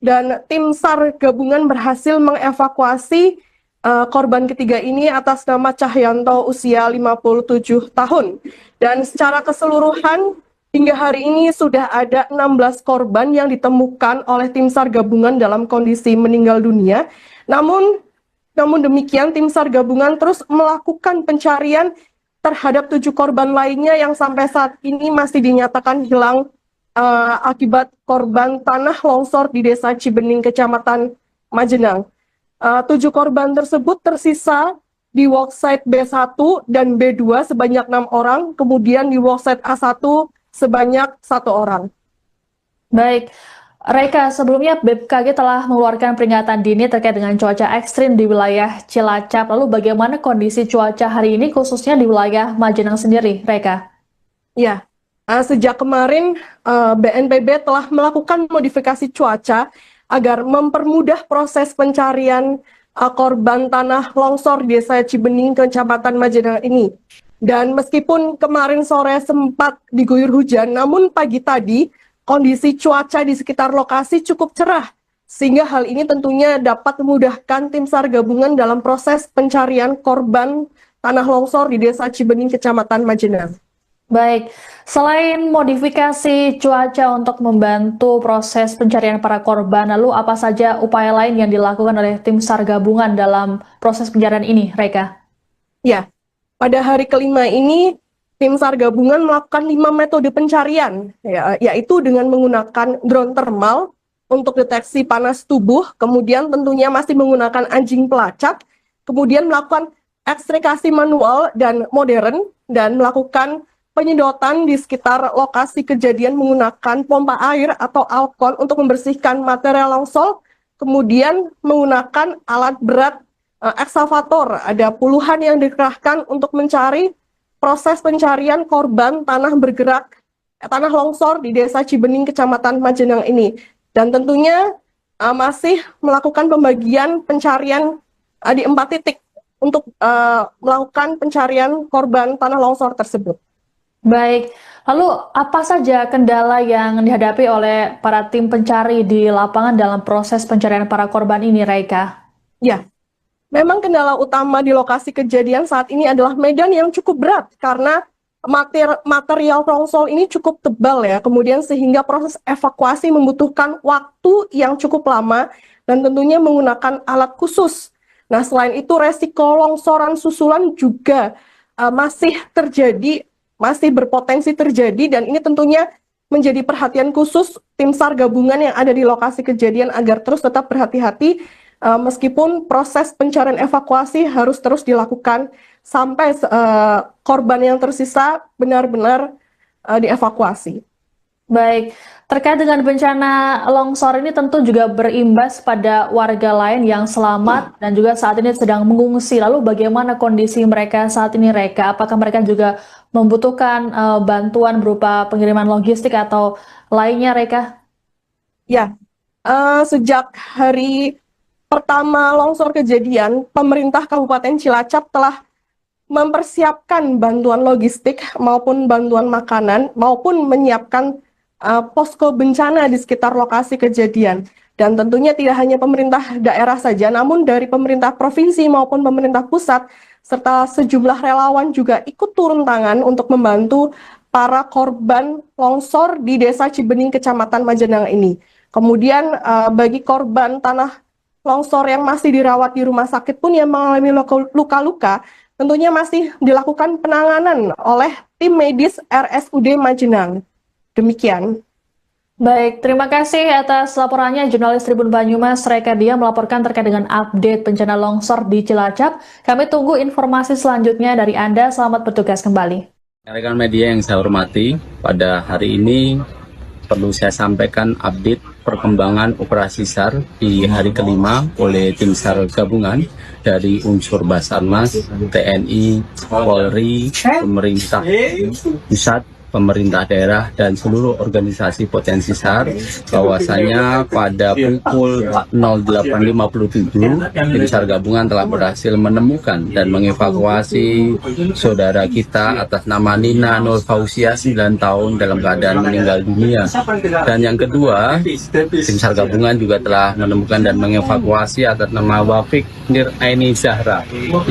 dan tim SAR gabungan berhasil mengevakuasi korban ketiga ini atas nama Cahyanto, usia 57 tahun. Dan secara keseluruhan hingga hari ini sudah ada 16 korban yang ditemukan oleh tim SAR gabungan dalam kondisi meninggal dunia. Namun demikian tim SAR gabungan terus melakukan pencarian terhadap 7 korban lainnya yang sampai saat ini masih dinyatakan hilang akibat korban tanah longsor di Desa Cibenying, Kecamatan Majenang. 7 korban tersebut tersisa di worksite B1 dan B2 sebanyak 6 orang, kemudian di worksite A1 sebanyak 1 orang. Baik, Reka, sebelumnya BMKG telah mengeluarkan peringatan dini terkait dengan cuaca ekstrim di wilayah Cilacap. Lalu bagaimana kondisi cuaca hari ini khususnya di wilayah Majenang sendiri, Reka? Ya, sejak kemarin BNPB telah melakukan modifikasi cuaca agar mempermudah proses pencarian korban tanah longsor di Desa Cibenying, Kecamatan Majenang ini. Dan meskipun kemarin sore sempat diguyur hujan, namun pagi tadi kondisi cuaca di sekitar lokasi cukup cerah, sehingga hal ini tentunya dapat memudahkan tim SAR gabungan dalam proses pencarian korban tanah longsor di Desa Cibenying, Kecamatan Majenang. Baik, selain modifikasi cuaca untuk membantu proses pencarian para korban, lalu apa saja upaya lain yang dilakukan oleh tim SAR gabungan dalam proses pencarian ini, Reka? Ya, pada hari kelima ini tim SAR gabungan melakukan 5 metode pencarian, yaitu dengan menggunakan drone thermal untuk deteksi panas tubuh, kemudian tentunya masih menggunakan anjing pelacak, kemudian melakukan ekstrakasi manual dan modern, dan melakukan penyedotan di sekitar lokasi kejadian menggunakan pompa air atau alkon untuk membersihkan material longsor, kemudian menggunakan alat berat eksavator. Ada puluhan yang dikerahkan untuk mencari proses pencarian korban tanah longsor di Desa Cibenying, Kecamatan Majenang ini. Dan tentunya masih melakukan pembagian pencarian di 4 titik untuk melakukan pencarian korban tanah longsor tersebut. Baik, lalu apa saja kendala yang dihadapi oleh para tim pencari di lapangan dalam proses pencarian para korban ini, Reka? Ya, memang kendala utama di lokasi kejadian saat ini adalah medan yang cukup berat karena material longsor ini cukup tebal ya, kemudian sehingga proses evakuasi membutuhkan waktu yang cukup lama dan tentunya menggunakan alat khusus. Nah, selain itu resiko longsoran susulan juga masih berpotensi terjadi, dan ini tentunya menjadi perhatian khusus tim SAR gabungan yang ada di lokasi kejadian agar terus tetap berhati-hati meskipun proses pencarian evakuasi harus terus dilakukan sampai korban yang tersisa benar-benar dievakuasi. Baik, terkait dengan bencana longsor ini tentu juga berimbas pada warga lain yang selamat dan juga saat ini sedang mengungsi. Lalu bagaimana kondisi mereka saat ini, Reka? Apakah mereka juga membutuhkan bantuan berupa pengiriman logistik atau lainnya, Reka? Ya, sejak hari pertama longsor kejadian, pemerintah Kabupaten Cilacap telah mempersiapkan bantuan logistik maupun bantuan makanan maupun menyiapkan posko bencana di sekitar lokasi kejadian. Dan tentunya tidak hanya pemerintah daerah saja, namun dari pemerintah provinsi maupun pemerintah pusat, serta sejumlah relawan juga ikut turun tangan untuk membantu para korban longsor di Desa Cibening, Kecamatan Majenang ini. Kemudian bagi korban tanah longsor yang masih dirawat di rumah sakit pun yang mengalami luka-luka, tentunya masih dilakukan penanganan oleh tim medis RSUD Majenang. Demikian. Baik, terima kasih atas laporannya jurnalis Tribun Banyumas Reka Dia melaporkan terkait dengan update bencana longsor di Cilacap. Kami tunggu informasi selanjutnya dari Anda. Selamat bertugas kembali. Rekan media yang saya hormati, pada hari ini perlu saya sampaikan update perkembangan operasi SAR di hari kelima oleh tim SAR gabungan dari unsur Basarnas, TNI, Polri, pemerintah pusat, pemerintah daerah, dan seluruh organisasi potensi SAR, bahwasanya pada pukul 08.57 tim SAR gabungan telah berhasil menemukan dan mengevakuasi saudara kita atas nama Nina Nur Fausia 9 tahun dalam keadaan meninggal dunia. Dan yang kedua, tim SAR gabungan juga telah menemukan dan mengevakuasi atas nama Wafik Nir Aini Zahra 15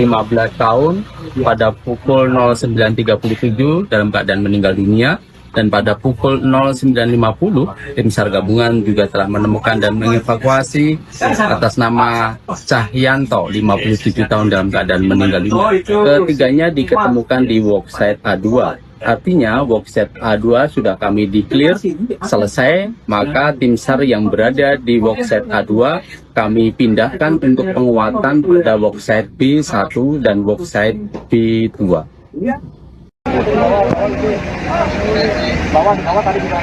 tahun pada pukul 09.37 dalam keadaan meninggal dunia. Dan pada pukul 09.50 tim SAR gabungan juga telah menemukan dan mengevakuasi atas nama Cahyanto 57 tahun dalam keadaan meninggal dunia. Ketiganya diketemukan di worksite A2. Artinya worksite A2 sudah kami declare selesai, maka tim SAR yang berada di worksite A2 kami pindahkan untuk penguatan pada worksite B1 dan worksite B2. Bawah tadi kita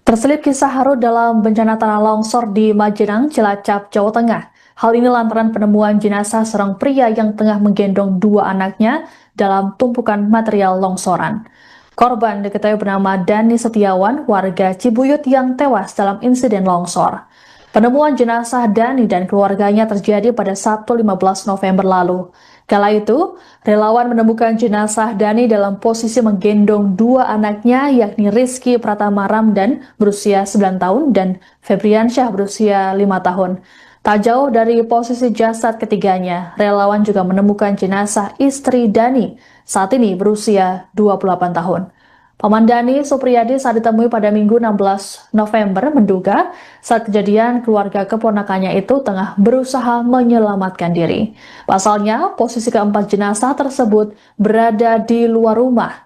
Terselip kisah haru dalam bencana tanah longsor di Majenang, Cilacap, Jawa Tengah. Hal ini lantaran penemuan jenazah seorang pria yang tengah menggendong dua anaknya dalam tumpukan material longsoran. Korban diketahui bernama Dani Setiawan, warga Cibuyut yang tewas dalam insiden longsor. Penemuan jenazah Dani dan keluarganya terjadi pada Sabtu 15 November lalu. Kala itu, relawan menemukan jenazah Dani dalam posisi menggendong dua anaknya, yakni Rizky Pratama Ramdan berusia 9 tahun dan Febriansyah berusia 5 tahun. Tak jauh dari posisi jasad ketiganya, relawan juga menemukan jenazah istri Dani, saat ini berusia 28 tahun. Paman Dani, Supriyadi, saat ditemui pada Minggu 16 November menduga saat kejadian keluarga keponakannya itu tengah berusaha menyelamatkan diri. Pasalnya, posisi keempat jenazah tersebut berada di luar rumah.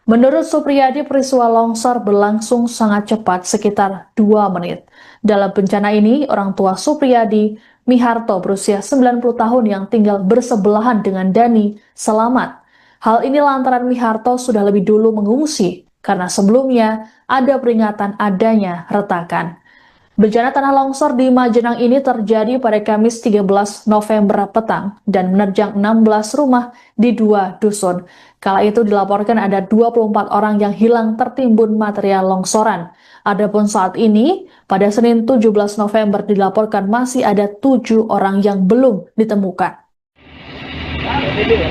Menurut Supriyadi, peristiwa longsor berlangsung sangat cepat, sekitar 2 menit. Dalam bencana ini, orang tua Supriyadi, Miharto, berusia 90 tahun yang tinggal bersebelahan dengan Dani, selamat. Hal ini lantaran Miharto sudah lebih dulu mengungsi, karena sebelumnya ada peringatan adanya retakan. Bencana tanah longsor di Majenang ini terjadi pada Kamis 13 November petang dan menerjang 16 rumah di 2 dusun. Kala itu dilaporkan ada 24 orang yang hilang tertimbun material longsoran. Adapun saat ini, pada Senin 17 November dilaporkan masih ada 7 orang yang belum ditemukan. Pelan-pelan,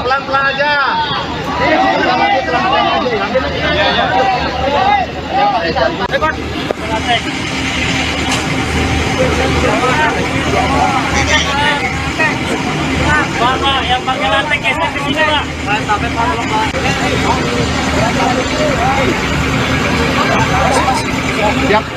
pelan-pelan aja. Pak, yang pakai lantai geser ke sini, Pak. Siap.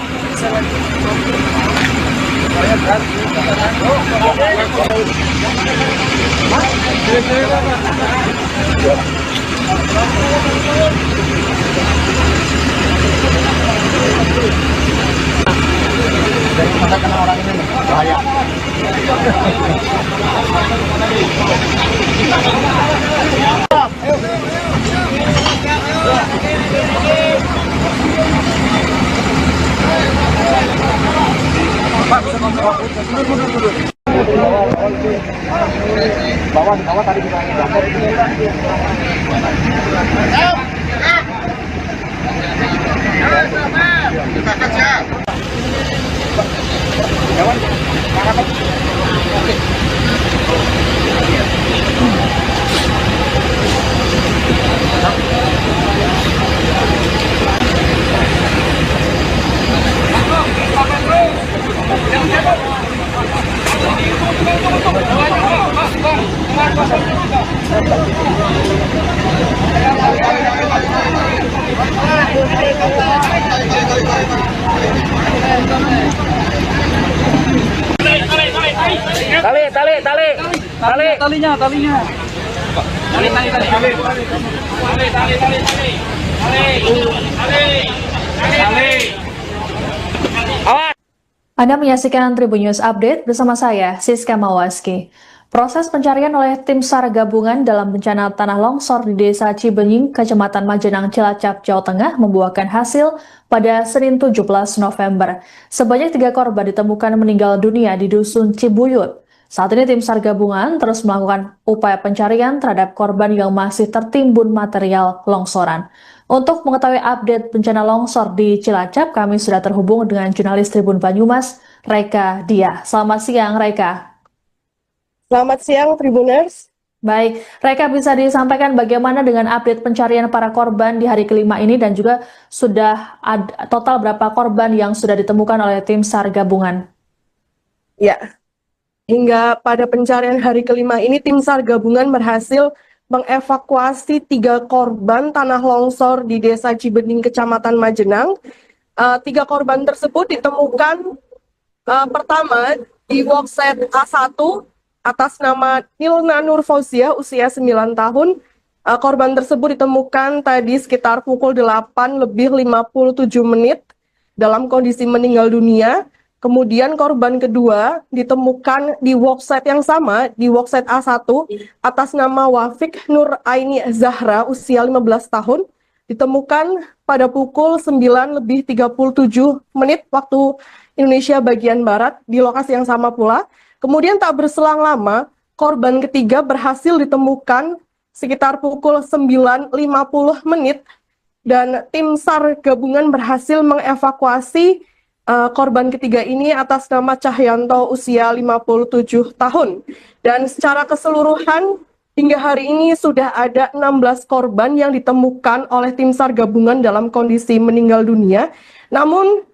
Dari masa kena orang ini nih, bahaya. Bawah di bawah tadi kita Anda menyaksikan Tribun News Update bersama saya, Siska Mawaski. Proses pencarian oleh tim SAR gabungan dalam bencana tanah longsor di Desa Cibenying, Kecamatan Majenang, Cilacap, Jawa Tengah membuahkan hasil pada Senin 17 November. Sebanyak 3 korban ditemukan meninggal dunia di Dusun Cibuyut. Saat ini tim SAR gabungan terus melakukan upaya pencarian terhadap korban yang masih tertimbun material longsoran. Untuk mengetahui update bencana longsor di Cilacap, kami sudah terhubung dengan jurnalis Tribun Banyumas, Reka Diah. Selamat siang, Reka. Selamat siang, Tribuners. Baik, Reka, bisa disampaikan bagaimana dengan update pencarian para korban di hari kelima ini dan juga sudah ada total berapa korban yang sudah ditemukan oleh tim SAR gabungan? Ya, hingga pada pencarian hari kelima ini tim SAR gabungan berhasil mengevakuasi 3 korban tanah longsor di Desa Cibenying, Kecamatan Majenang. 3 korban tersebut ditemukan pertama di workset A1 atas nama Nilna Nur Fauzia, usia 9 tahun. Korban tersebut ditemukan tadi sekitar pukul 8:57 dalam kondisi meninggal dunia. Kemudian korban kedua ditemukan di workset yang sama, di workset A1 atas nama Wafik Nur Aini Zahra, usia 15 tahun. Ditemukan pada pukul 9:37 waktu Indonesia bagian Barat di lokasi yang sama pula. Kemudian tak berselang lama, korban ketiga berhasil ditemukan sekitar pukul 9:50 dan tim SAR gabungan berhasil mengevakuasi korban ketiga ini atas nama Cahyanto, usia 57 tahun. Dan secara keseluruhan hingga hari ini sudah ada 16 korban yang ditemukan oleh tim SAR gabungan dalam kondisi meninggal dunia. Namun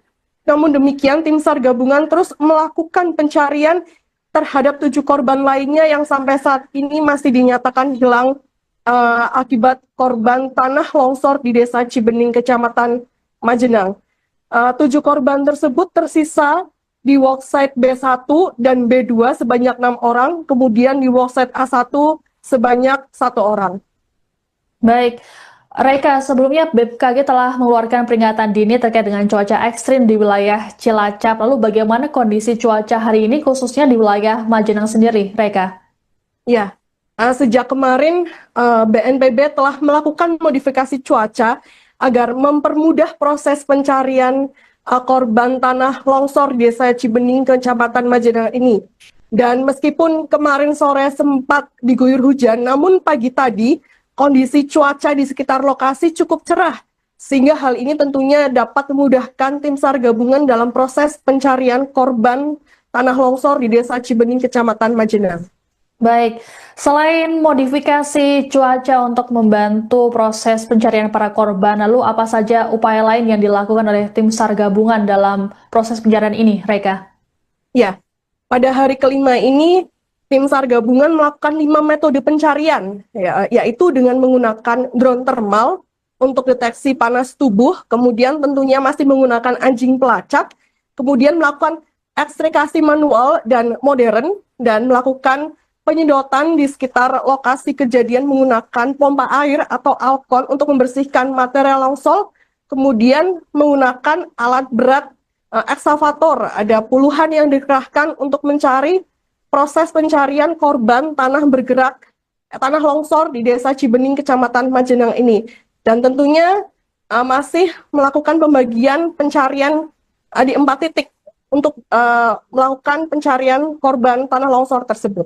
demikian tim SAR gabungan terus melakukan pencarian terhadap 7 korban lainnya yang sampai saat ini masih dinyatakan hilang akibat korban tanah longsor di Desa Cibenying, Kecamatan Majenang. 7 korban tersebut tersisa di worksite B1 dan B2 sebanyak 6 orang, kemudian di worksite A1 sebanyak 1 orang. Baik, Reka, sebelumnya BMKG telah mengeluarkan peringatan dini terkait dengan cuaca ekstrim di wilayah Cilacap. Lalu bagaimana kondisi cuaca hari ini khususnya di wilayah Majenang sendiri, Reka? Ya, sejak kemarin BNPB telah melakukan modifikasi cuaca agar mempermudah proses pencarian korban tanah longsor di Desa Cibenying, Kecamatan Majenang ini. Dan meskipun kemarin sore sempat diguyur hujan, namun pagi tadi kondisi cuaca di sekitar lokasi cukup cerah, sehingga hal ini tentunya dapat memudahkan tim SAR gabungan dalam proses pencarian korban tanah longsor di Desa Cibening, Kecamatan Majenang. Baik, selain modifikasi cuaca untuk membantu proses pencarian para korban, lalu apa saja upaya lain yang dilakukan oleh tim SAR gabungan dalam proses pencarian ini, Reka? Ya, pada hari kelima ini, tim SAR gabungan melakukan 5 metode pencarian, yaitu dengan menggunakan drone thermal untuk deteksi panas tubuh, kemudian tentunya masih menggunakan anjing pelacak, kemudian melakukan ekstrakasi manual dan modern, dan melakukan penyedotan di sekitar lokasi kejadian menggunakan pompa air atau alkon untuk membersihkan material longsor, kemudian menggunakan alat berat eksavator. Ada puluhan yang dikerahkan untuk mencari proses pencarian korban tanah longsor di Desa Cibening, Kecamatan Majenang ini. Dan tentunya masih melakukan pembagian pencarian di 4 titik untuk melakukan pencarian korban tanah longsor tersebut.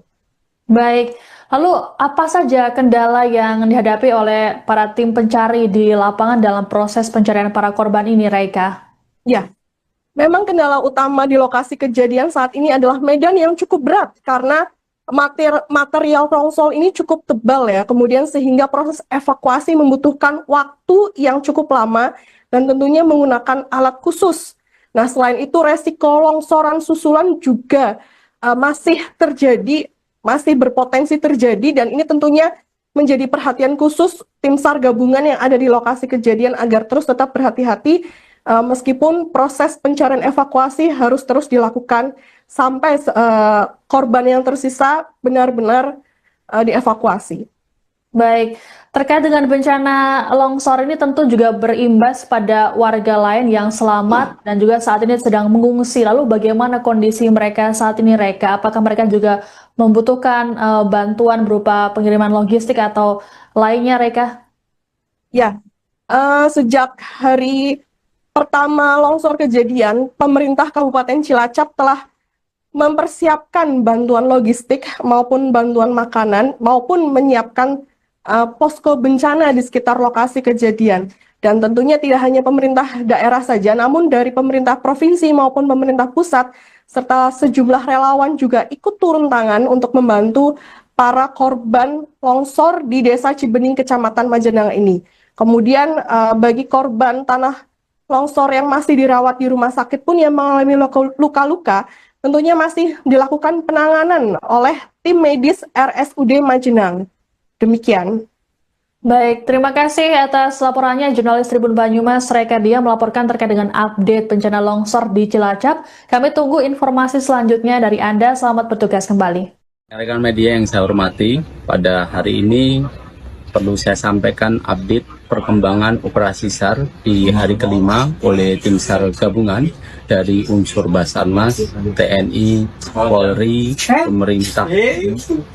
Baik, lalu apa saja kendala yang dihadapi oleh para tim pencari di lapangan dalam proses pencarian para korban ini, Raika? Ya, memang kendala utama di lokasi kejadian saat ini adalah medan yang cukup berat karena material longsor ini cukup tebal ya, kemudian sehingga proses evakuasi membutuhkan waktu yang cukup lama dan tentunya menggunakan alat khusus. Nah, selain itu resiko longsoran susulan juga masih berpotensi terjadi, dan ini tentunya menjadi perhatian khusus tim SAR gabungan yang ada di lokasi kejadian agar terus tetap berhati-hati meskipun proses pencarian evakuasi harus terus dilakukan sampai korban yang tersisa benar-benar dievakuasi. Baik, terkait dengan bencana longsor ini tentu juga berimbas pada warga lain yang selamat dan juga saat ini sedang mengungsi. Lalu bagaimana kondisi mereka saat ini, Reka? Apakah mereka juga membutuhkan bantuan berupa pengiriman logistik atau lainnya, Reka? Ya, sejak hari pertama longsor kejadian, pemerintah Kabupaten Cilacap telah mempersiapkan bantuan logistik maupun bantuan makanan maupun menyiapkan posko bencana di sekitar lokasi kejadian. Dan tentunya tidak hanya pemerintah daerah saja, namun dari pemerintah provinsi maupun pemerintah pusat, serta sejumlah relawan juga ikut turun tangan untuk membantu para korban longsor di Desa Cibening, Kecamatan Majenang ini. Kemudian bagi korban tanah longsor yang masih dirawat di rumah sakit pun yang mengalami luka-luka, tentunya masih dilakukan penanganan oleh tim medis RSUD Majenang. Demikian. Baik, terima kasih atas laporannya jurnalis Tribun Banyumas Reka Dia melaporkan terkait dengan update bencana longsor di Cilacap. Kami tunggu informasi selanjutnya dari Anda. Selamat bertugas kembali. Rekan media yang saya hormati, pada hari ini perlu saya sampaikan update perkembangan operasi SAR di hari kelima oleh tim SAR gabungan dari unsur Basarnas, TNI, Polri, pemerintah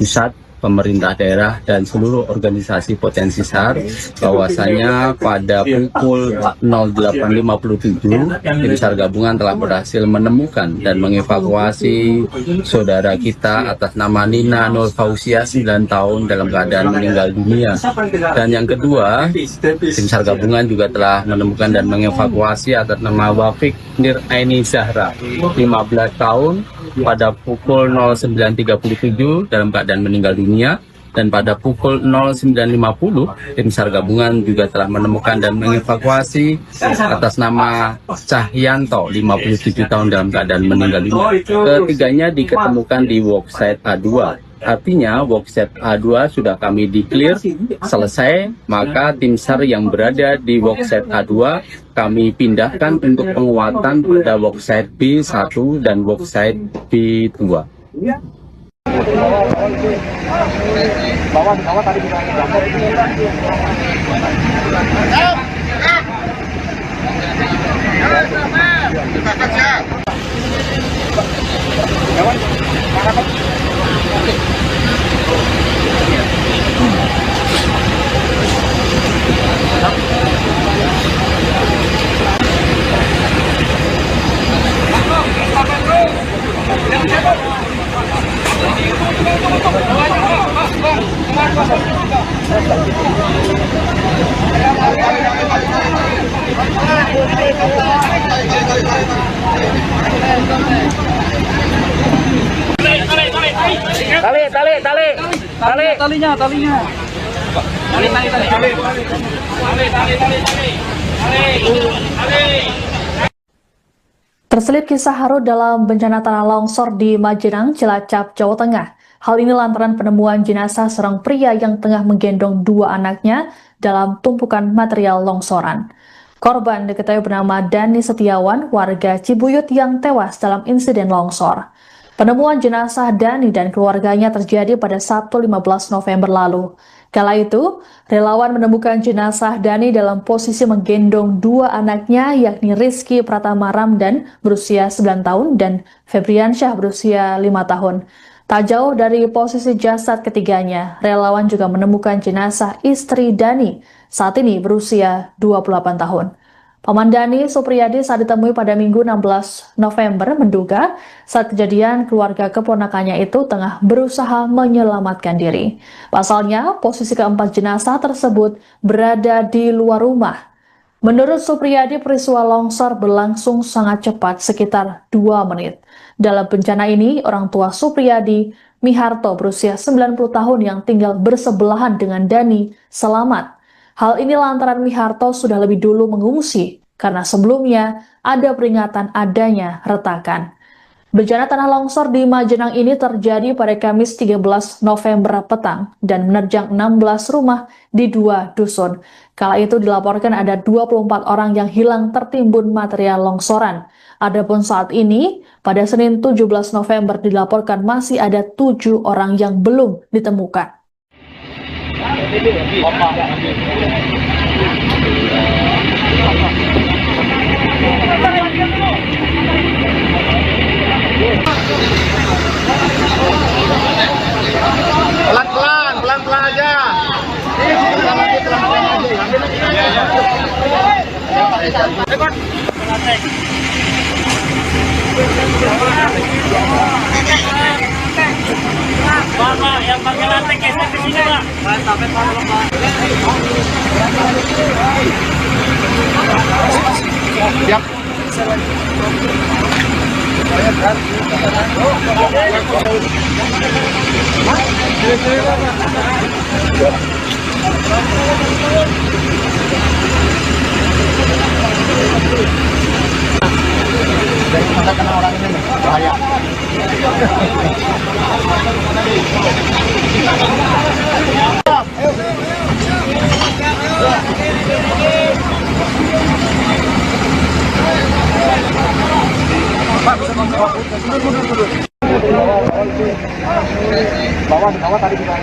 pusat, pemerintah daerah, dan seluruh organisasi potensi SAR, bahwasanya pada pukul 08.57 tim SAR gabungan telah berhasil menemukan dan mengevakuasi saudara kita atas nama Nina Nur Fausia 9 tahun dalam keadaan meninggal dunia. Dan yang kedua, tim SAR gabungan juga telah menemukan dan mengevakuasi atas nama Wafik Nir Aini Zahra 15 tahun pada pukul 09.37 dalam keadaan meninggal dunia. Dan pada pukul 09.50 tim SAR gabungan juga telah menemukan dan mengevakuasi atas nama Cahyanto 57 tahun dalam keadaan meninggal dunia. Ketiganya diketemukan di worksite A2. Artinya worksite A2 sudah kami declare selesai, maka tim SAR yang berada di worksite A2 kami pindahkan untuk penguatan pada worksite B1 dan worksite B2. Bawah tadi kita Bang. talinya. Tali. Terselip kisah haru dalam bencana tanah longsor di Majenang, Cilacap, Jawa Tengah. Hal ini lantaran penemuan jenazah seorang pria yang tengah menggendong dua anaknya dalam tumpukan material longsoran. Korban diketahui bernama Dani Setiawan, warga Cibuyut yang tewas dalam insiden longsor. Penemuan jenazah Dani dan keluarganya terjadi pada Sabtu 15 November lalu. Kala itu, relawan menemukan jenazah Dani dalam posisi menggendong dua anaknya, yakni Rizky Pratama Ramdan berusia 9 tahun dan Febriansyah berusia 5 tahun. Tak jauh dari posisi jasad ketiganya, relawan juga menemukan jenazah istri Dani, saat ini berusia 28 tahun. Paman Dani, Supriyadi, saat ditemui pada Minggu 16 November menduga saat kejadian keluarga keponakannya itu tengah berusaha menyelamatkan diri. Pasalnya, posisi keempat jenazah tersebut berada di luar rumah. Menurut Supriyadi, peristiwa longsor berlangsung sangat cepat, sekitar 2 menit. Dalam bencana ini, orang tua Supriyadi, Miharto, berusia 90 tahun yang tinggal bersebelahan dengan Dani, selamat. Hal ini lantaran Miharto sudah lebih dulu mengungsi, karena sebelumnya ada peringatan adanya retakan. Bencana tanah longsor di Majenang ini terjadi pada Kamis 13 November petang dan menerjang 16 rumah di 2 dusun. Kala itu dilaporkan ada 24 orang yang hilang tertimbun material longsoran. Adapun saat ini, pada Senin 17 November dilaporkan masih ada 7 orang yang belum ditemukan. Pelan-pelan aja. Pak, yang pakai lantai geser ke sini, Pak. Siap. Dari mana kena orang ini nih? Bahaya. Bawah tadi kita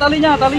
Talinya. Tali.